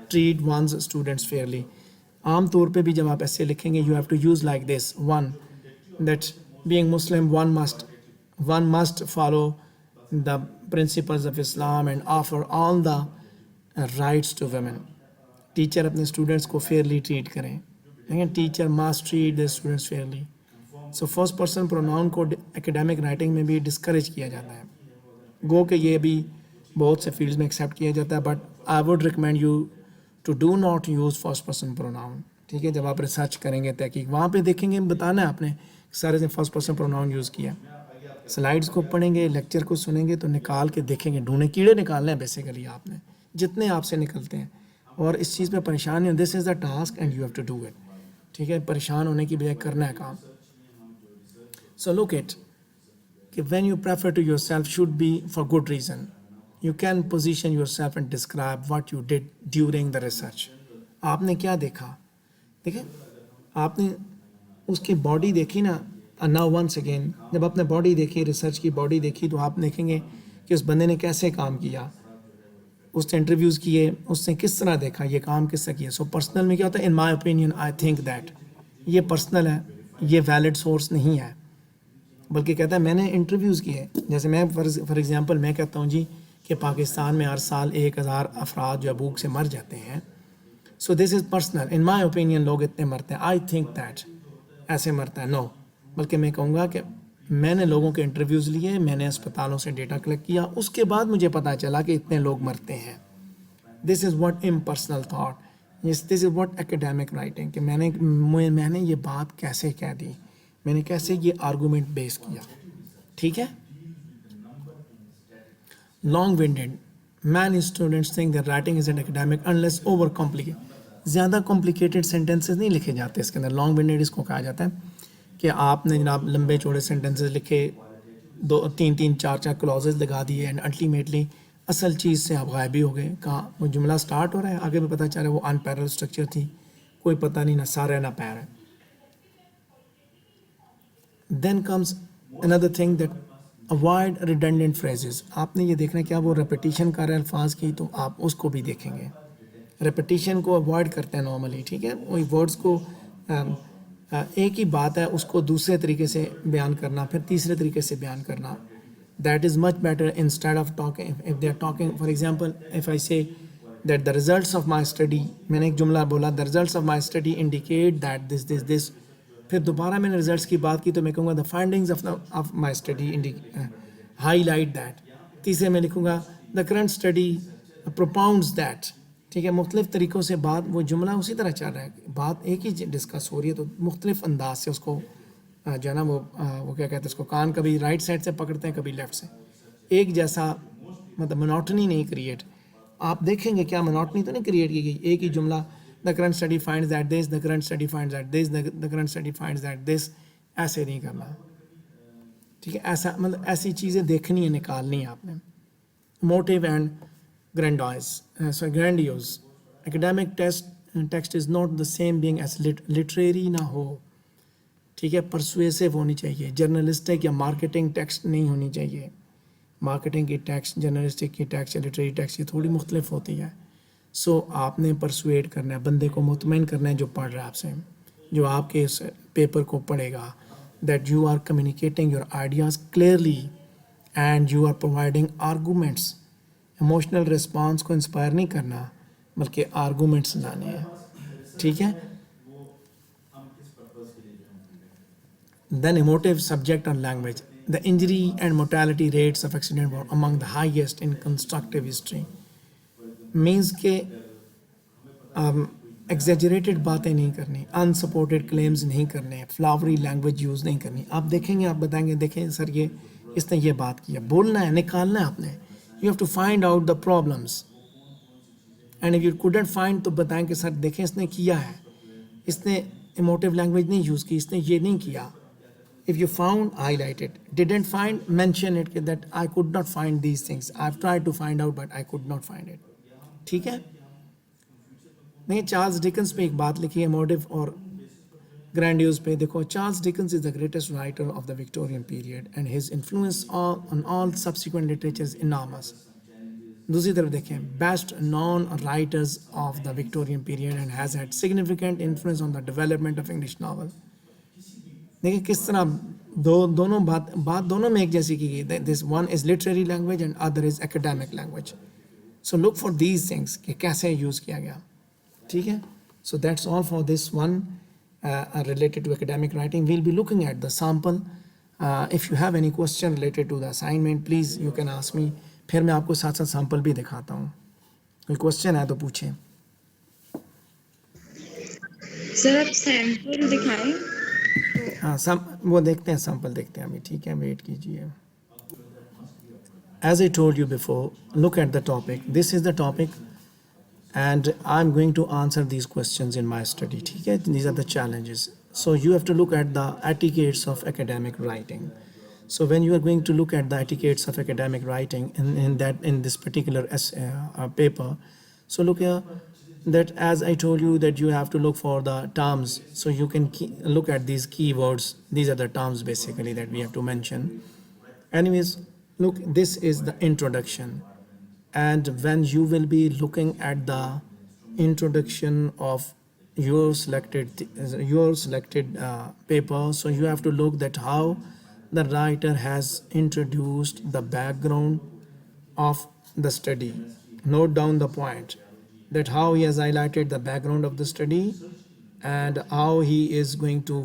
treat one's students fairly. عام طور پہ بھی جب آپ ایسے لکھیں گے, you have to use like this. One, that being Muslim one must follow the principles of Islam and offer all the rights to women. Teacher اپنے اسٹوڈنٹس کو فیئرلی ٹریٹ کریں. دیکھیں teacher must treat the students fairly. So first person pronoun کو academic writing میں بھی discourage کیا جاتا ہے. گو کہ یہ بھی بہت سے فیلڈز میں ایکسیپٹ کیا جاتا ہے, but I would recommend you to do not use first person pronoun. ٹھیک ہے, جب آپ ریسرچ کریں گے تحقیق وہاں پہ دیکھیں گے, بتانا ہے آپ نے سارے نے فرسٹ پرسن پروناؤن یوز کیا. سلائڈس کو پڑھیں گے, لیکچر کو سنیں گے تو نکال کے دیکھیں گے, ڈھونڈے کیڑے نکالنے ہیں بیسیکلی آپ نے جتنے آپ سے نکلتے ہیں, اور اس چیز پہ پریشان نہیں ہو. This is the task and you have to do it. ٹھیک ہے, پریشان ہونے کی بجائے کرنا ہے کام. سو لک اٹ کہ when you prefer to yourself should be for good reason. You can position yourself and describe what you did during the research. آپ نے کیا دیکھا, دیکھیں آپ نے اس کی باڈی دیکھی نا. ناؤ ونس اگین جب آپ نے باڈی دیکھی, ریسرچ کی باڈی دیکھی, تو آپ دیکھیں گے کہ اس بندے نے کیسے کام کیا, اس نے انٹرویوز کیے, اس نے کس طرح دیکھا, یہ کام کس طرح کیا. سو پرسنل میں کیا ہوتا ہے, in my opinion I think that, یہ پرسنل ہے, یہ ویلڈ سورس نہیں ہے, بلکہ کہتا ہے میں نے انٹرویوز کیے. جیسے میں فار ایگزامپل میں کہتا ہوں جی کہ پاکستان میں ہر سال 1000 افراد جو بھوک سے مر جاتے ہیں. سو دس is personal, in my opinion لوگ اتنے مرتے ہیں, آئی تھنک دیٹ ایسے مرتا ہے. نو, بلکہ میں کہوں گا کہ میں نے لوگوں کے انٹرویوز لیے, میں نے اسپتالوں سے ڈیٹا کلیکٹ کیا, اس کے بعد مجھے پتہ چلا کہ اتنے لوگ مرتے ہیں. This is what impersonal thought, this is what academic writing, کہ میں نے یہ بات کیسے کہہ دی, میں نے کیسے یہ آرگومنٹ بیس کیا. ٹھیک ہے. Long ونڈیڈ, many students think that writing is an academic unless over complicate. زیادہ کمپلیکیٹڈ سینٹینسز نہیں لکھے جاتے اس کے اندر. لانگ ونڈیڈ اس کو کہا جاتا ہے کہ آپ نے جناب لمبے چوڑے سینٹینسز لکھے, 2-3 4 کلوزز لگا دیے, اینڈ الٹیمیٹلی اصل چیز سے آپ غائب ہی ہو گئے. کہاں وہ جملہ سٹارٹ ہو رہا ہے, آگے بھی پتہ چل رہا ہے وہ ان پیرل اسٹرکچر تھی, کوئی پتہ نہیں, نہ سارا نہ پیر ہے. Then comes another thing that avoid redundant phrases. آپ نے یہ دیکھنا ہے کیا وہ ریپیٹیشن کر رہے ہیں الفاظ کی, تو آپ اس کو بھی دیکھیں گے. ریپیٹیشن کو اوائڈ کرتے ہیں نارملی. ٹھیک ہے, وہی ورڈس کو ایک ہی بات ہے اس کو دوسرے طریقے سے بیان کرنا, پھر تیسرے طریقے سے بیان کرنا. That is much better instead of talking. If they are talking, for example if I say that the results of my study, میں نے ایک جملہ بولا, the results of my study indicate that this, پھر دوبارہ میں نے ریزلٹس کی بات کی تو میں کہوں گا the findings of my study highlight that. تیسرے میں لکھوں گا the current study propounds that. ٹھیک ہے, مختلف طریقوں سے بات, وہ جملہ اسی طرح چل رہا ہے, بات ایک ہی ڈسکس ہو رہی ہے, تو مختلف انداز سے اس کو جو ہے نا وہ کیا کہتے ہیں اس کو, کان کبھی رائٹ سائڈ سے پکڑتے ہیں کبھی لیفٹ سے, ایک جیسا مطلب منوٹنی نہیں کریٹ. آپ دیکھیں گے کیا منوٹنی تو نہیں کریٹ کی گئی, ایک ہی جملہ, دا current study finds that this, the current study finds that this, the current study finds that this, ایسے نہیں کرنا. ٹھیک ہے, ایسا مطلب ایسی چیزیں دیکھنی ہے, نکالنی ہے آپ نے. Motive and گرینڈیوز. Academic text is not the same being as literary نہ ہو. ٹھیک ہے, پرسویسو ہونی چاہیے, جرنلسٹک یا مارکیٹنگ ٹیکسٹ نہیں ہونی چاہیے. مارکیٹنگ کی ٹیکسٹ, جرنلسٹک کی ٹیکسٹ یا لٹریری ٹیکسٹ یہ تھوڑی مختلف ہوتی ہے. سو آپ نے پرسویٹ کرنا ہے, بندے کو مطمئن کرنا ہے جو پڑھ رہا ہے آپ سے, جو آپ کے اس پیپر کو پڑھے گا, that you are communicating your ideas clearly and you are providing arguments. Emotional response کو انسپائر نہیں کرنا بلکہ آرگومنٹس لانے ہیں. ٹھیک ہے. دین ایموٹیو سبجیکٹ اور language. The injury and mortality rates of accident were among the highest in constructive history. Means کہ ایگزیجریٹڈ باتیں نہیں کرنی, انسپورٹڈ کلیمز نہیں کرنے, فلاوری لینگویج یوز نہیں کرنی. آپ دیکھیں گے, آپ بتائیں گے دیکھیں سر یہ اس نے یہ بات کیا, بولنا ہے, نکالنا ہے آپ نے. You have to find out the problems, and if you couldn't find تو بتائیں کہ سر دیکھیں اس نے کیا ہے, اس نے ایموٹیو لینگویج نہیں یوز کی, اس نے یہ نہیں کیا. If you found, highlight it. Didn't find, mention it that I could not find these things. I've tried to find out but I could not find it. ٹھیک ہے. نہیں, چارلز ڈکنس پہ ایک بات لکھی ہے موٹیو اور گرینڈیوز پہ. دیکھو, Charles Dickens is the greatest writer of the Victorian period and his influence on all subsequent literature is enormous. دوسری طرف دیکھیں, best known writers of the Victorian period and has had significant influence on the development of English novel. دیکھیں کس طرح دونوں بات دونوں میں ایک جیسی کی گئی. This one is literary language and other is academic language. So look for these things کہ کیسے یوز کیا گیا. ٹھیک ہے. So that's all for this one related to academic writing. We'll be looking at the sample. If you have any question related to the assignment, please you can ask me. پھر میں آپ کو ساتھ ساتھ سیمپل بھی دکھاتا ہوں. کوئی کوشچن ہے تو پوچھیں. سر آپ سیمپل دکھائیں. ہاں وہ دیکھتے ہیں, سیمپل دیکھتے ہیں ابھی. ٹھیک ہے, ویٹ کیجیے. As I told you before, look at the topic. This is the topic and I'm going to answer these questions in my study. ٹھیک ہے, these are the challenges. So you have to look at the etiquettes of academic writing. So when you are going to look at the etiquettes of academic writing in this particular paper, so look here that as I told you that you have to look for the terms. So you can look at these keywords. These are the terms basically that we have to mention. Anyways, look, this is the introduction. And when you will be looking at the introduction of your selected paper, so you have to look that how the writer has introduced the background of the study. Note down the point that how he has highlighted the background of the study and how he is going to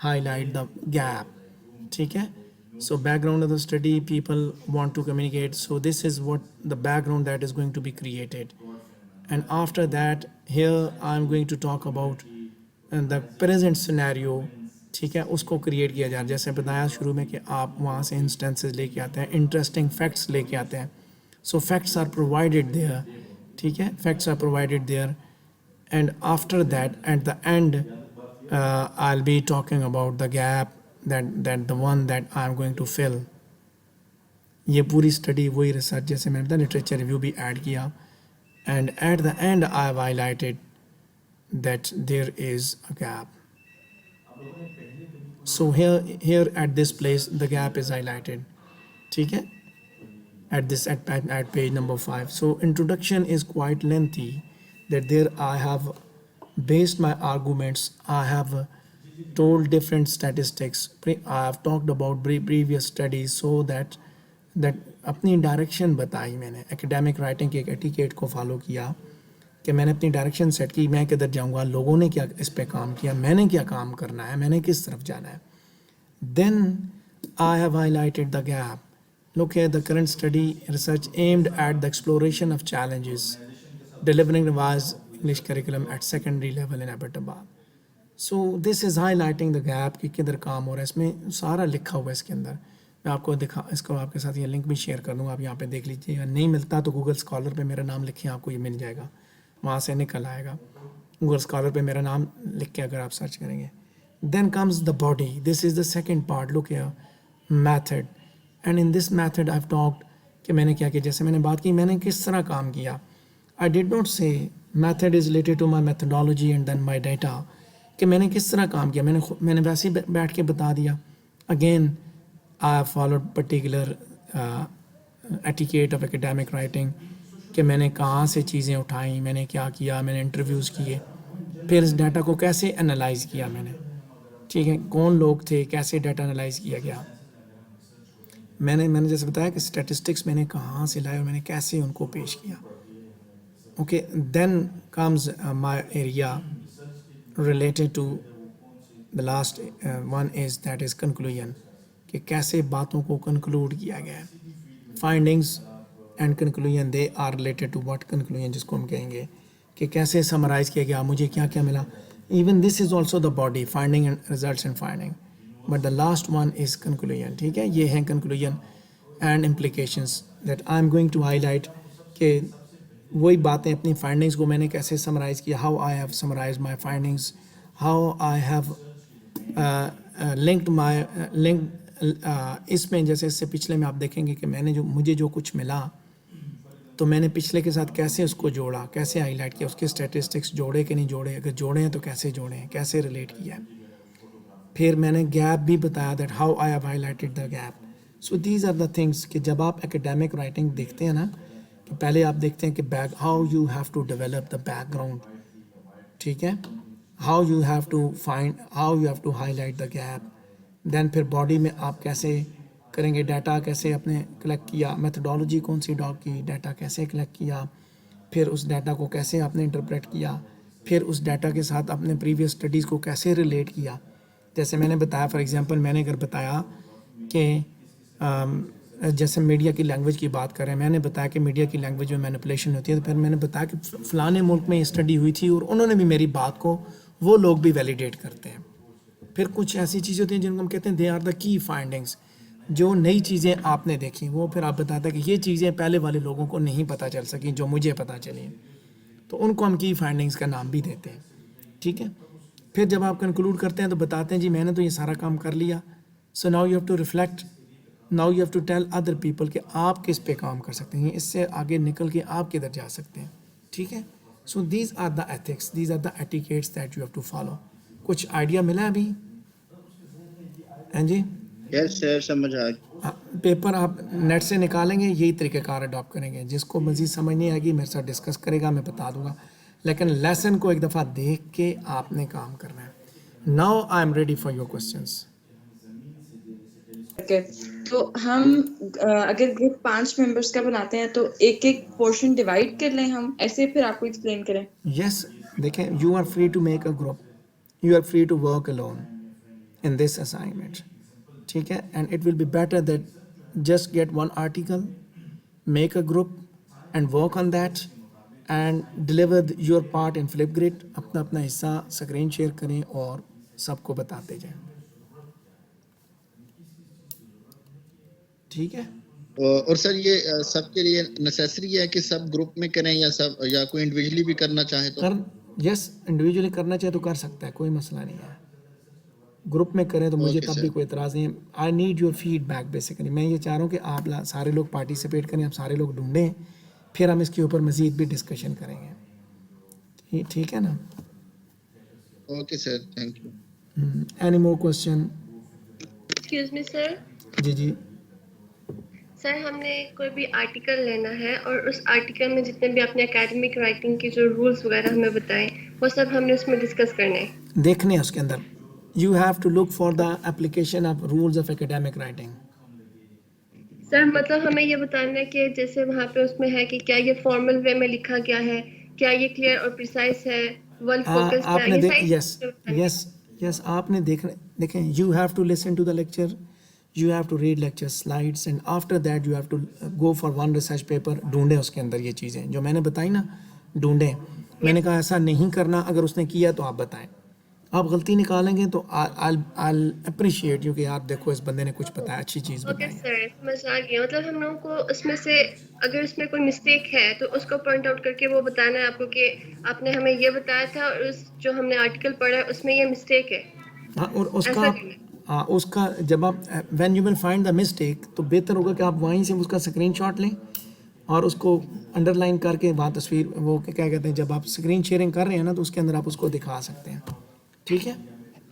highlight the gap. ٹھیک ہے. So background of the study, people want to communicate. So this is what the background that is going to be created. And after that, here I'm going to talk about the present scenario. ٹھیک ہے, اس کو create کیا جائے. جیسے بتایا شروع میں کہ آپ وہاں سے انسٹنسز لے کے آتے ہیں, انٹرسٹنگ فیکٹس لے کے آتے ہیں. So facts are provided there. ٹھیک ہے, facts are provided there. And after that at the end I will be talking about the gap that the one that I am going to fill. یہ پوری study وہی research جیسے میں نے بتایا literature review بھی ایڈ کیا. And at the end I have highlighted that there is a gap. So here at this place the gap is highlighted. ٹھیک ہے, at page number 5. So introduction is quite lengthy, that there I have based my arguments. I have told different statistics. I have talked about previous studies so that اپنی direction بتائی میں نے. Academic writing کے ایک etiquette کو follow کیا کہ میں نے اپنی ڈائریکشن سیٹ کی, میں کدھر جاؤں گا, لوگوں نے کیا اس پہ کام کیا, میں نے کیا کام کرنا ہے, میں نے کس طرف جانا ہے. Then I have highlighted the gap. Look here, the current study research aimed at the exploration of challenges delivering revised English curriculum at secondary level in Abbottabad. So this is highlighting the gap کہ کدھر کام ہو رہا ہے. اس میں سارا لکھا ہوا ہے اس کے اندر. میں آپ کو اس کو آپ کے ساتھ یہ لنک بھی شیئر کر دوں گا, آپ یہاں پہ دیکھ لیجیے. یا نہیں ملتا تو گوگل اسکالر پہ میرا نام لکھیں, آپ کو یہ مل جائے گا, وہاں سے نکل آئے گا. گوگل اسکالر پہ میرا نام لکھ کے اگر آپ سرچ کریں گے. Then comes the body. This is the second part. Look here, method. And in this method I've talked کہ میں نے کیا کیا. جیسے میں نے بات کی میں نے کس طرح کام کیا. I did not say method is related to my methodology and then my data. کہ میں نے کس طرح کام کیا, میں نے ویسے ہی بیٹھ کے بتا دیا. Again I have followed particular etiquette of academic writing کہ میں نے کہاں سے چیزیں اٹھائیں, میں نے کیا کیا, میں نے انٹرویوز کیے, پھر اس ڈیٹا کو کیسے انالائز کیا میں نے. ٹھیک ہے, کون لوگ تھے, کیسے ڈیٹا انالائز کیا گیا. میں نے جیسے بتایا کہ اسٹیٹسٹکس میں نے کہاں سے لائے اور میں نے کیسے ان کو پیش کیا. Okay, then comes my area related to the last one is that is conclusion. کہ کیسے باتوں کو کنکلوڈ کیا گیا ہے. Findings and conclusion they are related to what conclusion جس کو ہم کہیں گے کہ کیسے سمرائز کیا گیا, مجھے کیا کیا ملا. Even this is also the body, finding and results and finding, but the last one is conclusion. ٹھیک ہے, یہ ہیں conclusion and implications that I am going to highlight کہ وہی باتیں اپنی فائنڈنگس کو میں نے کیسے سمرائز کیا. How I have summarize my findings, how I have linked my اس میں جیسے اس سے پچھلے میں آپ دیکھیں گے کہ میں نے مجھے جو کچھ ملا تو میں نے پچھلے کے ساتھ کیسے اس کو جوڑا, کیسے ہائی لائٹ کیا, اس کے اسٹیٹسٹکس جوڑے کہ نہیں جوڑے, اگر جوڑے ہیں تو کیسے جوڑے ہیں, کیسے ریلیٹ کیا ہے. پھر میں نے گیپ بھی بتایا that how I have highlighted the gap. So these are the things کہ جب آپ اکیڈیمک رائٹنگ دیکھتے ہیں نا, کہ پہلے آپ دیکھتے ہیں کہ how you have to develop the background. ٹھیک ہے, how you have to find, how you have to highlight the gap. Then پھر باڈی میں آپ کیسے کریں گے ڈیٹا کیسے اپنے کلیکٹ کیا, میتھڈالوجی کون سی ڈاگ کی, ڈیٹا کیسے کلیکٹ کیا, پھر اس ڈیٹا کو کیسے آپ نے انٹرپریٹ کیا, پھر اس ڈیٹا کے ساتھ اپنے پریویس اسٹڈیز کو کیسے ریلیٹ کیا. جیسے میں نے بتایا فار ایگزامپل, میں نے اگر بتایا کہ جیسے میڈیا کی لینگویج کی بات کریں, میں نے بتایا کہ میڈیا کی لینگویج میں مینپولیشن ہوتی ہے, تو پھر میں نے بتایا کہ فلاں ملک میں یہ اسٹڈی ہوئی تھی اور انہوں نے بھی میری بات کو وہ لوگ بھی ویلیڈیٹ کرتے ہیں. پھر کچھ ایسی چیزیں ہوتی ہیں جن کو ہم کہتے ہیں دے آر دا کی فائنڈنگس, جو نئی چیزیں آپ نے دیکھیں, وہ پھر آپ بتاتے ہیں کہ یہ چیزیں پہلے والے لوگوں کو نہیں پتہ چل سکیں جو مجھے پتہ چلی, تو ان کو ہم کی فائنڈنگس کا نام بھی دیتے ہیں. ٹھیک ہے, پھر جب آپ کنکلوڈ کرتے ہیں تو بتاتے ہیں جی میں نے تو یہ سارا کام کر لیا, so now you have to reflect, now you have to tell other people کہ آپ کس پہ کام کر سکتے ہیں, اس سے آگے نکل کے آپ کدھر جا سکتے ہیں. ٹھیک ہے, so these are the ethics, these are the etiquettes that you have to follow. کچھ آئیڈیا ملا ابھی؟ ہاں جی, یس سر سمجھ آ گیا. پیپر آپ نیٹ سے نکالیں گے, یہی طریقہ کار اڈاپٹ کریں گے. جس کو مزید سمجھ نہیں آئے گی میرے ساتھ ڈسکس کرے گا, میں بتا دوں گا, لیکن لیسن کو ایک دفعہ دیکھ کے آپ نے کام کرنا ہے. Now I am ready for your questions. تو ہم اگر گروپ 5 ممبرس کا بناتے ہیں تو ایک ایک پورشن ڈیوائڈ کر لیں ہم, ایسے پھر آپ کو ایکسپلین کریں. یس, دیکھیں, you are free to make a group, you are free to work alone in this assignment. ٹھیک ہے, and it will be better that just get one article, make a group and work on that and deliver your part in Flipgrid. اپنا اپنا حصہ screen share کریں اور سب کو بتاتے جائیں. ٹھیک ہے, اور سر یہ سب کے لیے نیسیسری ہے کہ سب گروپ میں کریں یا سب یا کوئی انڈیویجولی بھی کرنا چاہے تو؟ یس, انڈیویجولی کرنا چاہے تو کر سکتا ہے, کوئی مسئلہ نہیں ہے. گروپ میں کریں تو مجھے تب بھی کوئی اعتراض نہیں ہے. I need your feedback basically. میں یہ چاہ رہا ہوں کہ آپ سارے لوگ پارٹیسپیٹ کریں, آپ سارے لوگ ڈھونڈیں, پھر ہم اس کے اوپر مزید بھی ڈسکشن کریں گے. ٹھیک ہے نا؟ Okay sir, thank you. Any more question? Excuse me sir. جی جی. سر ہم نے کوئی بھی آرٹیکل لینا ہے اور اس آرٹیکل میں جتنے بھی اپنے اکیڈمک رائٹنگ کے جو رولس وغیرہ ہمیں بتائیں وہ سب ہم نے اس میں ڈسکس کرنے ہیں. دیکھنے ہیں اس کے اندر. You have to look for the application of rules of academic writing. Sir مطلب ہمیں یہ بتانا ہے کہ جیسے وہاں پہ اس میں ہے کہ کیا یہ فارمل وے میں لکھا گیا ہے, کیا یہ کلیئر اور پریسائز ہے, ون فوکس آپ ہے, نے یہ دیکھ, ساری یس یس یس, آپ نے دیکھیں, you have to listen to the lecture, you have to read lecture slides, and after that you have to go for one research paper. ڈھونڈیں اس کے اندر یہ چیزیں جو میں نے بتائی نا, ڈھونڈیں. میں نے کہا ایسا نہیں کرنا, اگر اس نے کیا تو آپ بتائیں. آپ غلطی نکالیں گے تو I'll appreciate you کہ آپ دیکھو اس بندے نے کچھ بتایا, اچھی چیز اوکے بتائی. سر سمجھ آ گیا. مطلب ہم لوگوں کو اس میں سے اگر اس میں کوئی مسٹیک ہے تو اس کو پوائنٹ آؤٹ کر کے وہ بتانا ہے آپ کو کہ آپ نے ہمیں یہ بتایا تھا اور اس جو ہم نے آرٹیکل پڑھا ہے اس میں یہ مسٹیک ہے. ہاں, اور اس کا جب آپ when you will find the mistake تو بہتر ہوگا کہ آپ وہیں سے اس کا اسکرین شاٹ لیں اور اس کو انڈر لائن کر کے وہاں تصویر وہ کیا کہتے ہیں, جب آپ اسکرین شیئرنگ کر رہے ہیں نا تو اس کے اندر آپ اس کو دکھا سکتے ہیں. ٹھیک ہے,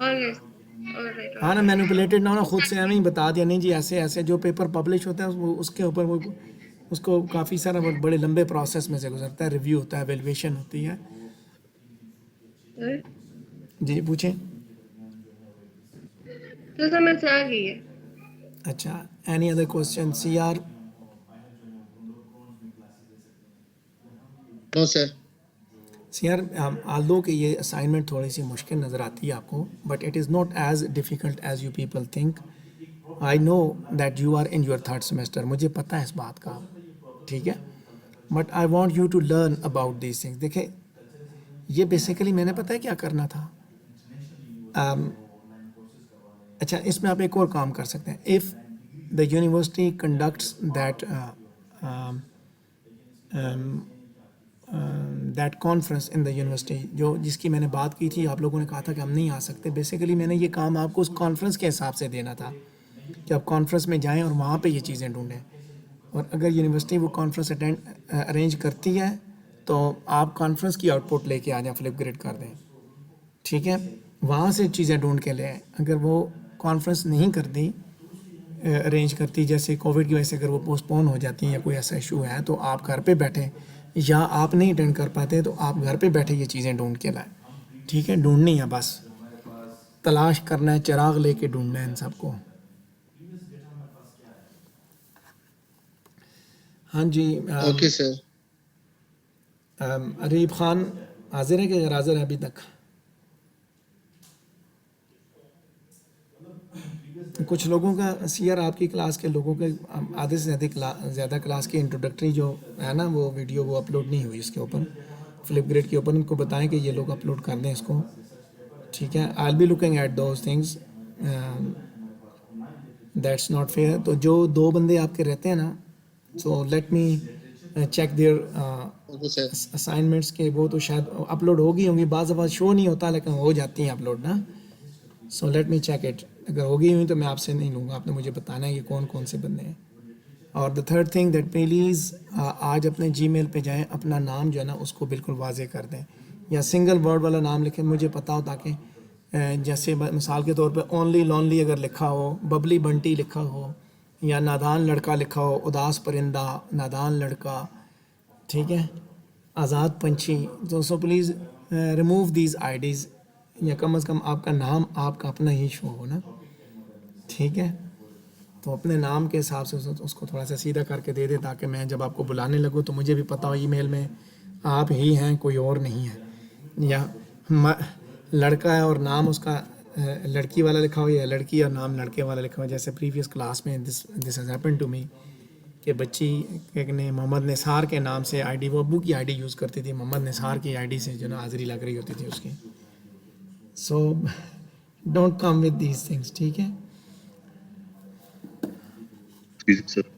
ہاں نا, مینیپولیٹڈ نہ ہونا, خود سے ہمیں بتا دیا نہیں جی ایسے ایسے. جو پیپر پبلش ہوتا ہے وہ اس کے اوپر وہ اس کو کافی سارا بڑے لمبے پروسیس میں سے گزرتا ہے, ریویو ہوتا ہے, ایویلویشن ہوتی ہے. جی پوچھیں. تو سمجھ آ گئی ہے. اچھا, any other question? C R? No sir. Sir, although کہ یہ اسائنمنٹ تھوڑی سی مشکل نظر آتی ہے آپ کو, but it is not as difficult as you people think. I know that you are in your third semester, مجھے پتہ ہے اس بات کا. ٹھیک ہے, but I want you to learn about these things. دیکھیں, یہ بیسیکلی میں نے پتہ ہے کیا کرنا تھا. اچھا, اس میں آپ ایک اور کام کر سکتے ہیں. If the university conducts that conference in the university, جو جس کی میں نے بات کی تھی, آپ لوگوں نے کہا تھا کہ ہم نہیں آ سکتے. بیسیکلی میں نے یہ کام آپ کو اس کانفرنس کے حساب سے دینا تھا کہ آپ کانفرنس میں جائیں اور وہاں پہ یہ چیزیں ڈھونڈیں. اور اگر یونیورسٹی وہ کانفرنس ارینج کرتی ہے تو آپ کانفرنس کی آؤٹ پٹ لے کے آ جائیں, فلپ گریڈ کر دیں. ٹھیک ہے, وہاں سے چیزیں ڈھونڈ کے لے آئیں. اگر وہ کانفرنس نہیں کرتی, ارینج کرتی, جیسے کووڈ کی وجہ سے اگر وہ پوسٹ پون ہو جاتی ہیں یا کوئی ایسا ایشو ہے, تو آپ گھر پہ بیٹھیں, یا آپ نہیں اٹینڈ کر پاتے تو آپ گھر پہ بیٹھے یہ چیزیں ڈھونڈ کے لائیں. ٹھیک ہے, ڈھونڈنی ہے, بس تلاش کرنا ہے, چراغ لے کے ڈھونڈنا ہے ان سب کو. ہاں جی اوکے سر. اریب خان حاضر ہے کہ غیر حاضر ہے ابھی تک؟ کچھ لوگوں کا سیئر آپ کی کلاس کے لوگوں کے آدھے سے زیادہ کلاس کی انٹروڈکٹری جو ہے نا وہ ویڈیو وہ اپلوڈ نہیں ہوئی اس کے اوپر فلپ گریڈ کے اوپر. ان کو بتائیں کہ یہ لوگ اپلوڈ کر دیں اس کو, ٹھیک ہے. I will be looking at those things, that's not fair. تو جو 2 بندے آپ کے رہتے ہیں نا, so let me check there okay sir. Assignments کے, وہ تو شاید اپلوڈ ہوگی ہوں گی, بعض دفعہ شو نہیں ہوتا لیکن ہو جاتی ہیں اپلوڈ نا. So let me check it. اگر ہوگی ہوئی تو میں آپ سے نہیں لوں گا, آپ نے مجھے بتانا ہے کہ کون کون سے بندے ہیں. اور the third thing that please آج اپنے جی میل پہ جائیں, اپنا نام جو ہے نا اس کو بالکل واضح کر دیں, یا سنگل ورڈ والا نام لکھیں, مجھے پتا ہو تاکہ جیسے مثال کے طور پہ اونلی لونلی اگر لکھا ہو, ببلی بنٹی لکھا ہو, یا نادان لڑکا لکھا ہو, اداس پرندہ, نادان لڑکا, ٹھیک ہے, آزاد پنچھی. So please remove these IDs, یا کم از کم آپ کا نام آپ کا اپنا ہی شو ہو نا, ٹھیک ہے. تو اپنے نام کے حساب سے اس کو تھوڑا سا سیدھا کر کے دے دیں تاکہ میں جب آپ کو بلانے لگوں تو مجھے بھی پتہ ہو ای میل میں آپ ہی ہیں, کوئی اور نہیں ہے. یا لڑکا ہے اور نام اس کا لڑکی والا لکھا ہو, یا لڑکی اور نام لڑکے والا لکھا ہو. جیسے پریویس کلاس میں this has happen to me کہ بچی ایک نے محمد نثار کے نام سے آئی ڈی, وہ ابو کی آئی ڈی یوز کرتی تھی, محمد نثار کی آئی ڈی سے جو نا حاضری لگ رہی ہوتی تھی اس کی. So don't come with these things, ٹھیک ہے. جی سر.